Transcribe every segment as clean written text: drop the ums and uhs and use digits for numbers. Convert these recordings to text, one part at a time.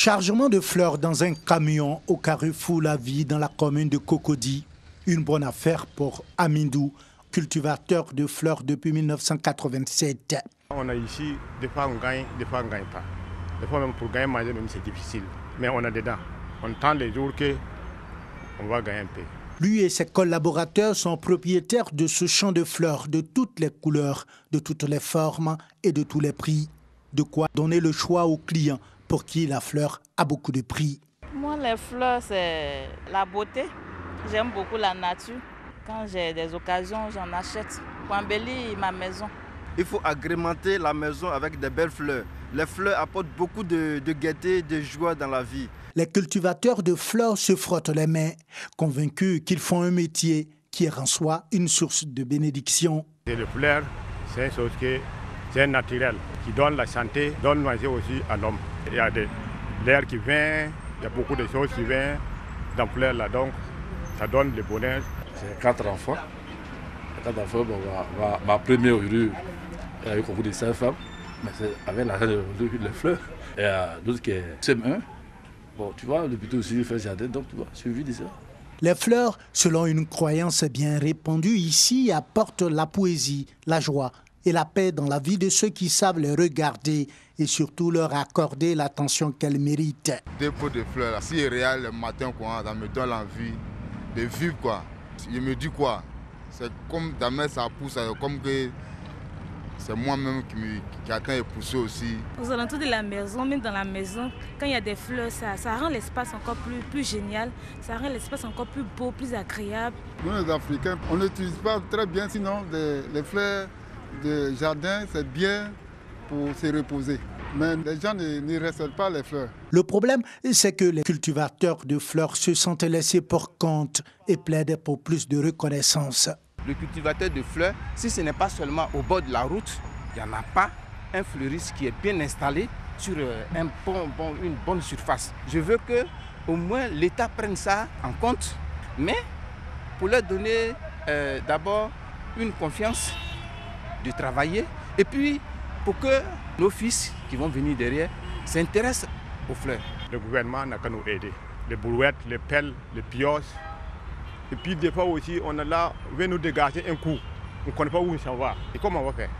Chargement de fleurs dans un camion au carrefour La Vie dans la commune de Cocody. Une bonne affaire pour Amindou, cultivateur de fleurs depuis 1987. On a ici, des fois on gagne, des fois on ne gagne pas. Des fois même pour gagner manger, même c'est difficile. Mais on a dedans. On tend les jours qu'on va gagner un peu. Lui et ses collaborateurs sont propriétaires de ce champ de fleurs de toutes les couleurs, de toutes les formes et de tous les prix. De quoi donner le choix aux clients pour qui la fleur a beaucoup de prix. Moi, les fleurs, c'est la beauté. J'aime beaucoup la nature. Quand j'ai des occasions, j'en achète pour embellir ma maison. Il faut agrémenter la maison avec des belles fleurs. Les fleurs apportent beaucoup de gaieté, de joie dans la vie. Les cultivateurs de fleurs se frottent les mains, convaincus qu'ils font un métier qui est en soi une source de bénédiction. Et les fleurs, c'est une chose qui est naturelle, qui donne la santé, donne manger aussi à l'homme. Il y a de l'air qui vient, il y a beaucoup de choses qui viennent dans les fleurs là, donc ça donne le bonheur. C'est 4 enfants. Ma première rue, il y a eu beaucoup de 5 femmes, mais c'est avec l'argent de fleurs. Et d'autres qui s'aiment un. Bon, tu vois, le but aussi, il fait jardin, donc tu vois, je vis de ça. Les fleurs, selon une croyance bien répandue ici, apportent la poésie, la joie et la paix dans la vie de ceux qui savent les regarder et surtout leur accorder l'attention qu'elles méritent. Des pots de fleurs, là, si c'est réel le matin, quoi, ça me donne l'envie de vivre, quoi. Je me dis quoi, c'est comme jamais ça pousse, comme que c'est moi-même qui attends de pousser aussi. Aux alentours de la maison, même dans la maison, quand il y a des fleurs, ça rend l'espace encore plus génial, ça rend l'espace encore plus beau, plus agréable. Nous les Africains, on n'utilise pas très bien, sinon les fleurs de jardin, c'est bien pour se reposer. Mais les gens ne respectent pas les fleurs. Le problème, c'est que les cultivateurs de fleurs se sentent laissés pour compte et plaident pour plus de reconnaissance. Le cultivateur de fleurs, si ce n'est pas seulement au bord de la route, il n'y en a pas un fleuriste qui est bien installé sur une bonne surface. Je veux qu'au moins l'État prenne ça en compte, mais pour leur donner d'abord une confiance de travailler et puis pour que nos fils qui vont venir derrière s'intéressent aux fleurs. Le gouvernement n'a qu'à nous aider. Les brouettes, les pelles, les pioches. Et puis des fois aussi, on est là, on veut nous dégager un coup. On ne connaît pas où on s'en va. Et comment on va faire?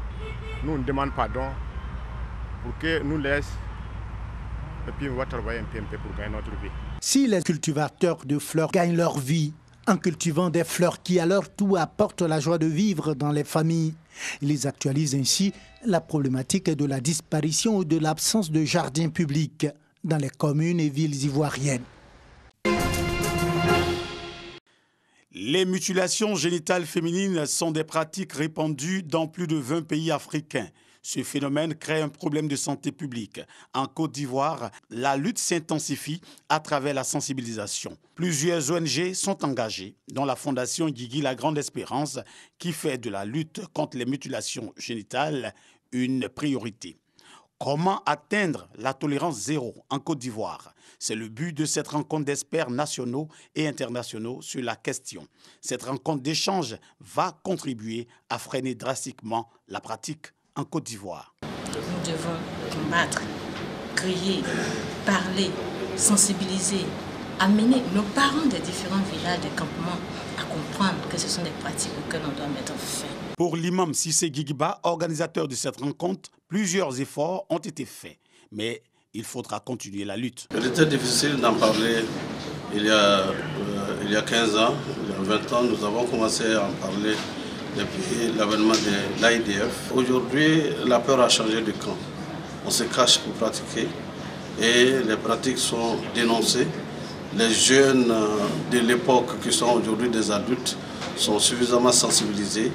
Nous, on demande pardon pour que nous laisse. Et puis on va travailler un peu pour gagner notre vie. Si les cultivateurs de fleurs gagnent leur vie en cultivant des fleurs qui à leur tour apportent la joie de vivre dans les familles, ils actualisent ainsi la problématique de la disparition ou de l'absence de jardins publics dans les communes et villes ivoiriennes. Les mutilations génitales féminines sont des pratiques répandues dans plus de 20 pays africains. Ce phénomène crée un problème de santé publique. En Côte d'Ivoire, la lutte s'intensifie à travers la sensibilisation. Plusieurs ONG sont engagées, dont la Fondation Guigui La Grande Espérance, qui fait de la lutte contre les mutilations génitales une priorité. Comment atteindre la tolérance zéro en Côte d'Ivoire? C'est le but de cette rencontre d'experts nationaux et internationaux sur la question. Cette rencontre d'échange va contribuer à freiner drastiquement la pratique en Côte d'Ivoire. Nous devons combattre, crier, parler, sensibiliser, amener nos parents des différents villages, des campements à comprendre que ce sont des pratiques auxquelles on doit mettre fin. Pour l'imam Cissé Guigba, organisateur de cette rencontre, plusieurs efforts ont été faits. Mais il faudra continuer la lutte. Il était difficile d'en parler il y a 15 ans, il y a 20 ans. Nous avons commencé à en parler depuis l'avènement de l'AIDF. Aujourd'hui, la peur a changé de camp. On se cache pour pratiquer et les pratiques sont dénoncées. Les jeunes de l'époque qui sont aujourd'hui des adultes sont suffisamment sensibilisés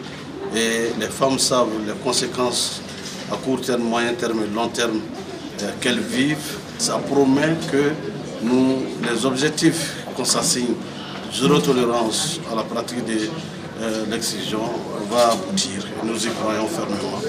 et les femmes savent les conséquences à court terme, moyen terme et long terme qu'elles vivent. Ça promet que les objectifs qu'on s'assigne, zéro tolérance à la pratique de l'excision, va aboutir. Et nous y croyons fermement.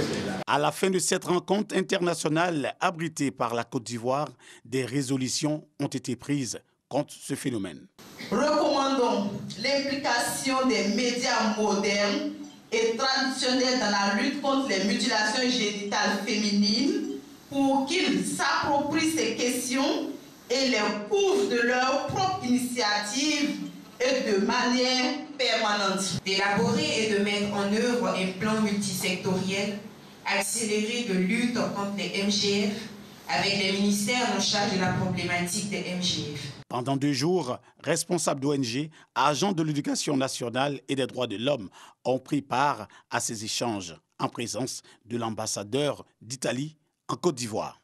À la fin de cette rencontre internationale abritée par la Côte d'Ivoire, des résolutions ont été prises contre ce phénomène. Recommandons l'implication des médias modernes et traditionnels dans la lutte contre les mutilations génitales féminines pour qu'ils s'approprient ces questions et les couvrent de leur propre initiative et de manière permanente. D'élaborer et de mettre en œuvre un plan multisectoriel accéléré de lutte contre les MGF avec les ministères en charge de la problématique des MGF. Pendant 2 jours, responsables d'ONG, agents de l'éducation nationale et des droits de l'homme ont pris part à ces échanges en présence de l'ambassadeur d'Italie en Côte d'Ivoire.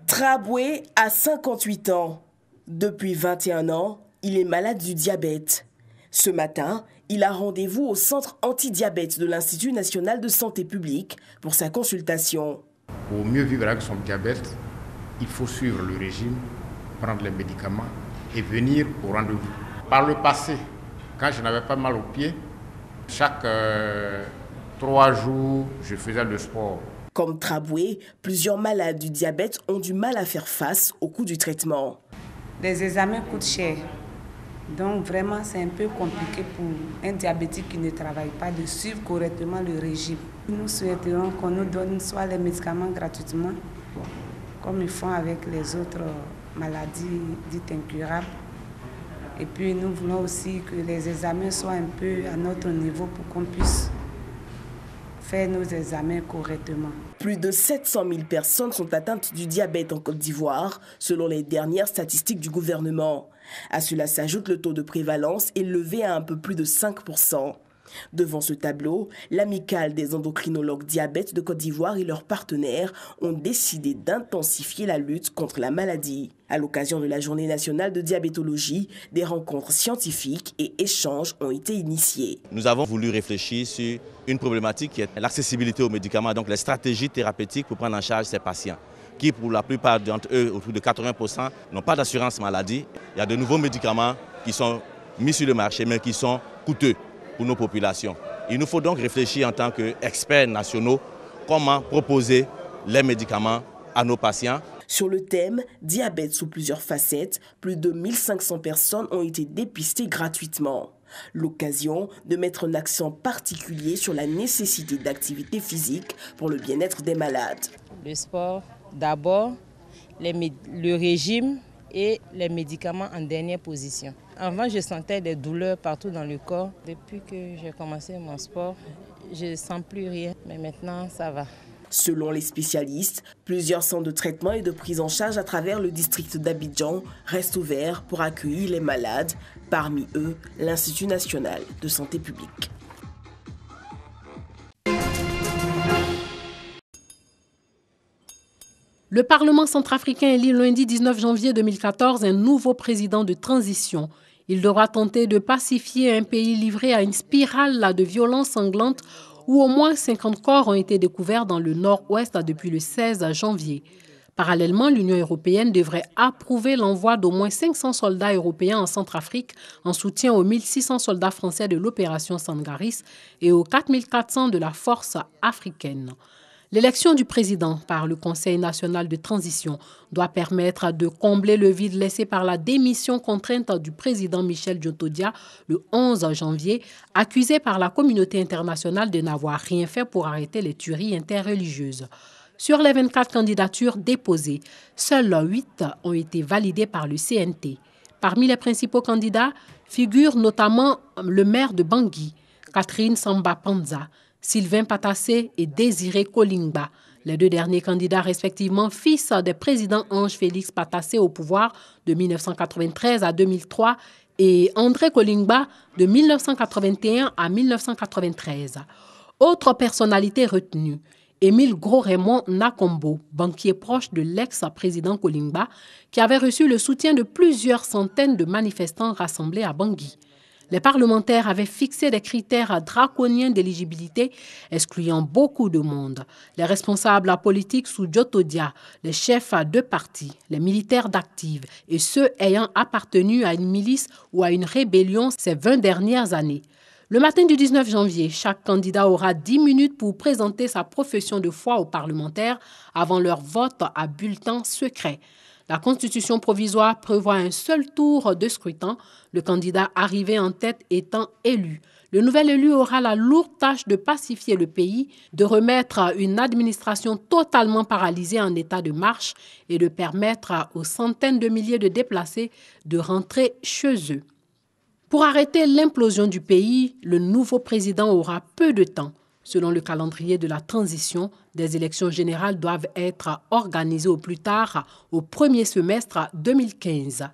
Traboué a 58 ans. Depuis 21 ans, il est malade du diabète. Ce matin, il a rendez-vous au centre anti-diabète de l'Institut national de santé publique pour sa consultation. Pour mieux vivre avec son diabète, il faut suivre le régime, prendre les médicaments et venir au rendez-vous. Par le passé, quand je n'avais pas mal aux pieds, chaque 3 jours, je faisais le sport. Comme Traboué, plusieurs malades du diabète ont du mal à faire face au coût du traitement. Les examens coûtent cher. Donc vraiment, c'est un peu compliqué pour un diabétique qui ne travaille pas de suivre correctement le régime. Nous souhaiterions qu'on nous donne soit les médicaments gratuitement, comme ils font avec les autres maladies dites incurables. Et puis nous voulons aussi que les examens soient un peu à notre niveau pour qu'on puisse faire nos examens correctement. Plus de 700 000 personnes sont atteintes du diabète en Côte d'Ivoire, selon les dernières statistiques du gouvernement. À cela s'ajoute le taux de prévalence élevé à un peu plus de 5%. Devant ce tableau, l'amicale des endocrinologues diabète de Côte d'Ivoire et leurs partenaires ont décidé d'intensifier la lutte contre la maladie. À l'occasion de la Journée nationale de diabétologie, des rencontres scientifiques et échanges ont été initiés. Nous avons voulu réfléchir sur une problématique qui est l'accessibilité aux médicaments, donc les stratégies thérapeutiques pour prendre en charge ces patients, qui pour la plupart d'entre eux, autour de 80%, n'ont pas d'assurance maladie. Il y a de nouveaux médicaments qui sont mis sur le marché, mais qui sont coûteux pour nos populations. Il nous faut donc réfléchir en tant qu'experts nationaux comment proposer les médicaments à nos patients. Sur le thème « Diabète sous plusieurs facettes », plus de 1500 personnes ont été dépistées gratuitement. L'occasion de mettre un accent particulier sur la nécessité d'activité physique pour le bien-être des malades. Le sport d'abord, le régime et les médicaments en dernière position. Avant, je sentais des douleurs partout dans le corps. Depuis que j'ai commencé mon sport, je ne sens plus rien, mais maintenant ça va. Selon les spécialistes, plusieurs centres de traitement et de prise en charge à travers le district d'Abidjan restent ouverts pour accueillir les malades, parmi eux l'Institut national de santé publique. Le Parlement centrafricain élit lundi 19 janvier 2014 un nouveau président de transition. Il devra tenter de pacifier un pays livré à une spirale de violence sanglante où au moins 50 corps ont été découverts dans le nord-ouest depuis le 16 janvier. Parallèlement, l'Union européenne devrait approuver l'envoi d'au moins 500 soldats européens en Centrafrique en soutien aux 1600 soldats français de l'opération Sangaris et aux 4400 de la force africaine. L'élection du président par le Conseil national de transition doit permettre de combler le vide laissé par la démission contrainte du président Michel Djotodia le 11 janvier, accusé par la communauté internationale de n'avoir rien fait pour arrêter les tueries interreligieuses. Sur les 24 candidatures déposées, seules 8 ont été validées par le CNT. Parmi les principaux candidats figurent notamment le maire de Bangui, Catherine Samba Panza, Sylvain Patassé et Désiré Kolingba, les deux derniers candidats respectivement fils des présidents Ange Félix Patassé au pouvoir de 1993 à 2003 et André Kolingba de 1981 à 1993. Autre personnalité retenue, Émile Gros-Raymond Nakombo, banquier proche de l'ex-président Kolingba, qui avait reçu le soutien de plusieurs centaines de manifestants rassemblés à Bangui. Les parlementaires avaient fixé des critères draconiens d'éligibilité, excluant beaucoup de monde. Les responsables politiques sous Djotodia, les chefs de parti, les militaires d'active et ceux ayant appartenu à une milice ou à une rébellion ces 20 dernières années. Le matin du 19 janvier, chaque candidat aura 10 minutes pour présenter sa profession de foi aux parlementaires avant leur vote à bulletin secret. La constitution provisoire prévoit un seul tour de scrutin, le candidat arrivé en tête étant élu. Le nouvel élu aura la lourde tâche de pacifier le pays, de remettre une administration totalement paralysée en état de marche et de permettre aux centaines de milliers de déplacés de rentrer chez eux. Pour arrêter l'implosion du pays, le nouveau président aura peu de temps. Selon le calendrier de la transition, des élections générales doivent être organisées au plus tard au premier semestre 2015.